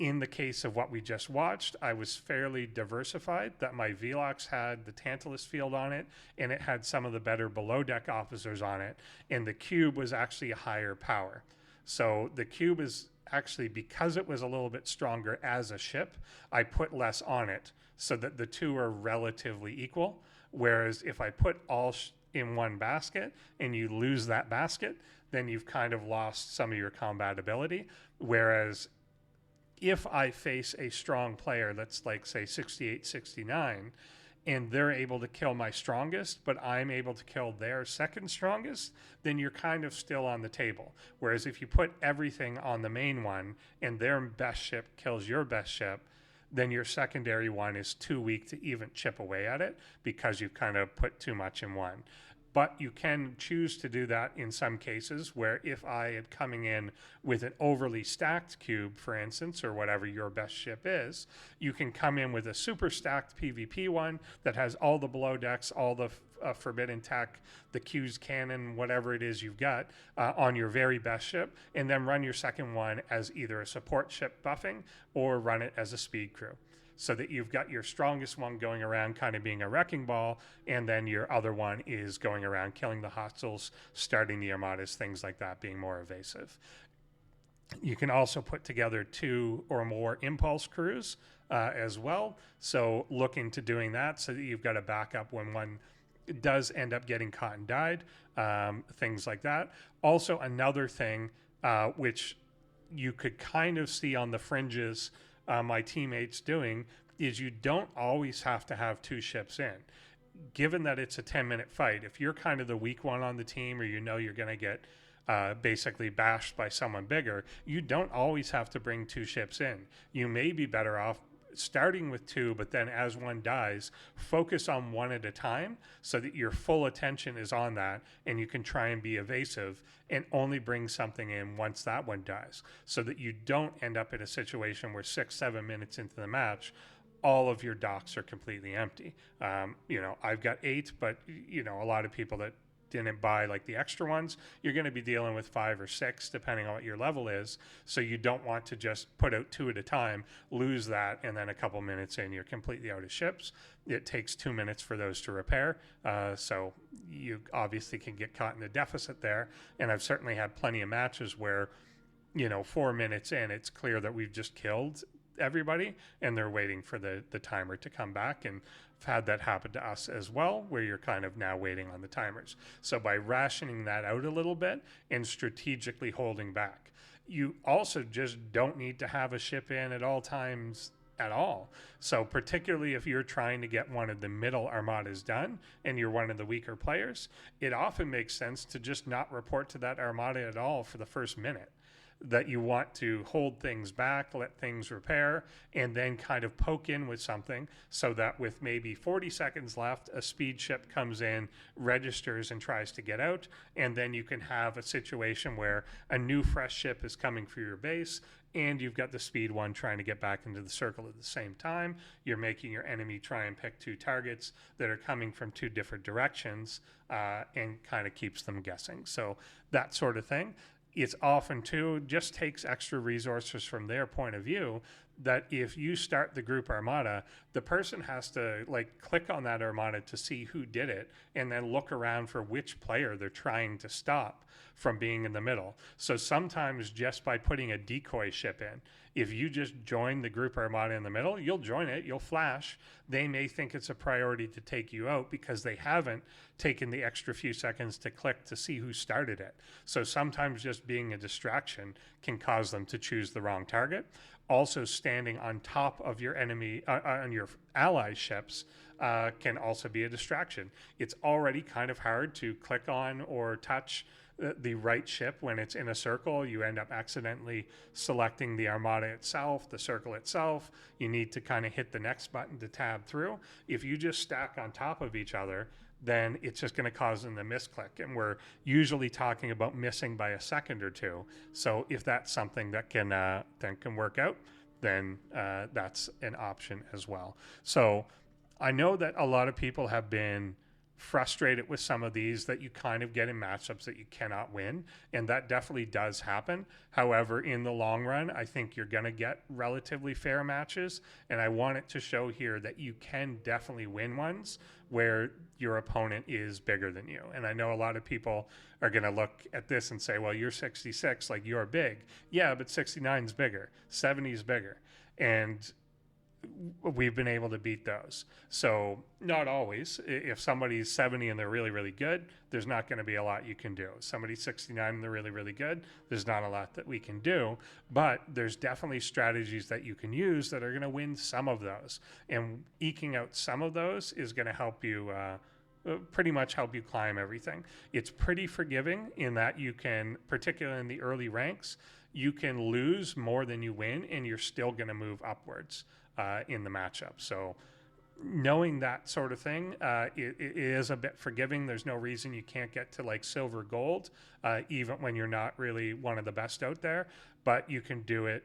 in the case of what we just watched, I was fairly diversified, that my Velox had the Tantalus field on it, and it had some of the better below deck officers on it, and the cube was actually a higher power. So the cube is actually, because it was a little bit stronger as a ship, I put less on it so that the two are relatively equal. Whereas if I put all in one basket and you lose that basket, then you've kind of lost some of your combat ability. Whereas if I face a strong player that's like, say, 68, 69, and they're able to kill my strongest, but I'm able to kill their second strongest, then you're kind of still on the table. Whereas if you put everything on the main one and their best ship kills your best ship, then your secondary one is too weak to even chip away at it because you've kind of put too much in one. But you can choose to do that in some cases where if I am coming in with an overly stacked cube, for instance, or whatever your best ship is, you can come in with a super stacked PvP one that has all the below decks, all the forbidden tech, the Q's cannon, whatever it is you've got on your very best ship, and then run your second one as either a support ship buffing or run it as a speed crew, so that you've got your strongest one going around kind of being a wrecking ball, and then your other one is going around killing the hostiles, starting the armadas, things like that, being more evasive. You can also put together 2 or more impulse crews as well. So look into doing that so that you've got a backup when one does end up getting caught and died, things like that. Also, another thing which you could kind of see on the fringes my teammates doing is you don't always have to have 2 ships in. Given that it's a 10-minute fight, if you're kind of the weak one on the team, or you know you're going to get basically bashed by someone bigger, you don't always have to bring 2 ships in. You may be better off starting with 2, but then as one dies, focus on one at a time so that your full attention is on that, and you can try and be evasive and only bring something in once that one dies, so that you don't end up in a situation where 6-7 minutes into the match, all of your docks are completely empty. You know, I've got 8, but you know, a lot of people that didn't buy like the extra ones, you're going to be dealing with 5 or 6 depending on what your level is. So you don't want to just put out 2 at a time, lose that, and then a couple minutes in you're completely out of ships. It takes 2 minutes for those to repair, so you obviously can get caught in a deficit there. And I've certainly had plenty of matches where, you know, 4 minutes in, it's clear that we've just killed everybody and they're waiting for the timer to come back. And I've had that happen to us as well, where you're kind of now waiting on the timers. So by rationing that out a little bit and strategically holding back, you also just don't need to have a ship in at all times at all. So particularly if you're trying to get one of the middle armadas done and you're one of the weaker players, it often makes sense to just not report to that armada at all for the first minute. that you want to hold things back, let things repair, and then kind of poke in with something so that with maybe 40 seconds left, a speed ship comes in, registers, and tries to get out. And then you can have a situation where a new fresh ship is coming for your base, and you've got the speed one trying to get back into the circle at the same time. You're making your enemy try and pick two targets that are coming from two different directions, and kind of keeps them guessing. So that sort of thing. It's often too just takes extra resources from their point of view, that if you start the group armada, the person has to like click on that armada to see who did it and then look around for which player they're trying to stop from being in the middle. So sometimes just by putting a decoy ship in, if you just join the group armada in the middle, you'll join it, you'll flash. They may think it's a priority to take you out because they haven't taken the extra few seconds to click to see who started it. So sometimes just being a distraction can cause them to choose the wrong target. Also, standing on top of your enemy, on your ally ships, can also be a distraction. It's already kind of hard to click on or touch the right ship when it's in a circle. You end up accidentally selecting the armada itself, the circle itself. You need to kind of hit the next button to tab through. If you just stack on top of each other, then it's just going to cause them to misclick. And we're usually talking about missing by a second or two. So if that's something that can work out, then that's an option as well. So I know that a lot of people have been frustrated with some of these, that you kind of get in matchups that you cannot win, and that definitely does happen. However, in the long run, I think you're going to get relatively fair matches, and I want it to show here that you can definitely win ones where your opponent is bigger than you. And I know a lot of people are going to look at this and say, well, you're 66, like you're big. Yeah, but 69 is bigger, 70 is bigger, and we've been able to beat those. So not always. If somebody's 70 and they're really, really good, there's not going to be a lot you can do. Somebody's 69 and they're really, really good, there's not a lot that we can do. But there's definitely strategies that you can use that are going to win some of those. And eking out some of those is going to help you pretty much help you climb everything. It's pretty forgiving in that you can, particularly in the early ranks, you can lose more than you win and you're still going to move upwards in the matchup. So knowing that sort of thing, it is a bit forgiving. There's no reason you can't get to like silver gold, even when you're not really one of the best out there, but you can do it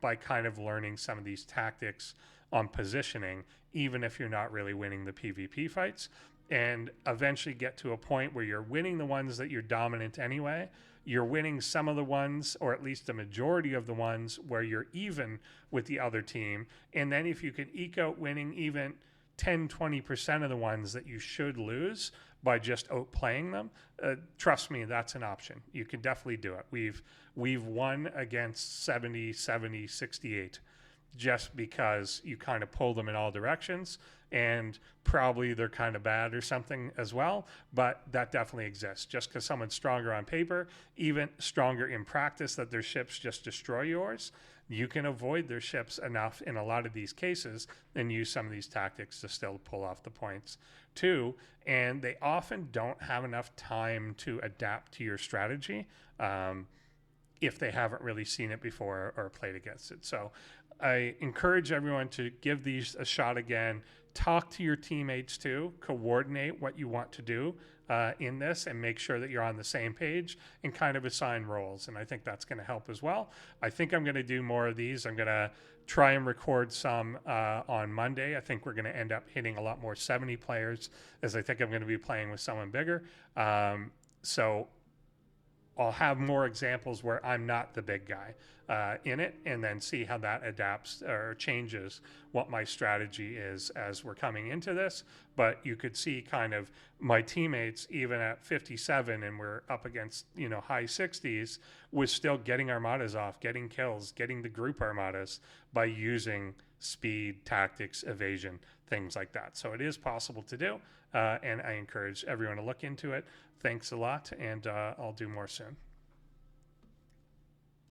by kind of learning some of these tactics on positioning, even if you're not really winning the PvP fights, and eventually get to a point where you're winning the ones that you're dominant anyway. You're winning some of the ones, or at least a majority of the ones, where you're even with the other team. And then if you can eke out winning even 10-20% of the ones that you should lose by just outplaying them, trust me, that's an option. You can definitely do it. We've won against 70, 68 just because you kind of pull them in all directions, and probably they're kind of bad or something as well, but that definitely exists. Just because someone's stronger on paper, even stronger in practice, that their ships just destroy yours, you can avoid their ships enough in a lot of these cases and use some of these tactics to still pull off the points too. And they often don't have enough time to adapt to your strategy if they haven't really seen it before or played against it. So I encourage everyone to give these a shot again. Talk to your teammates too, coordinate what you want to do in this, and make sure that you're on the same page and kind of assign roles. And I think that's going to help as well. I think I'm going to do more of these. I'm going to try and record some on Monday. I think we're going to end up hitting a lot more 70 players, as I think I'm going to be playing with someone bigger. So I'll have more examples where I'm not the big guy in it, and then see how that adapts or changes what my strategy is as we're coming into this. But you could see kind of my teammates, even at 57 and we're up against, high 60s, was still getting armadas off, getting kills, getting the group armadas by using speed, tactics, evasion, things like that. So it is possible to do, and I encourage everyone to look into it. Thanks a lot, and I'll do more soon.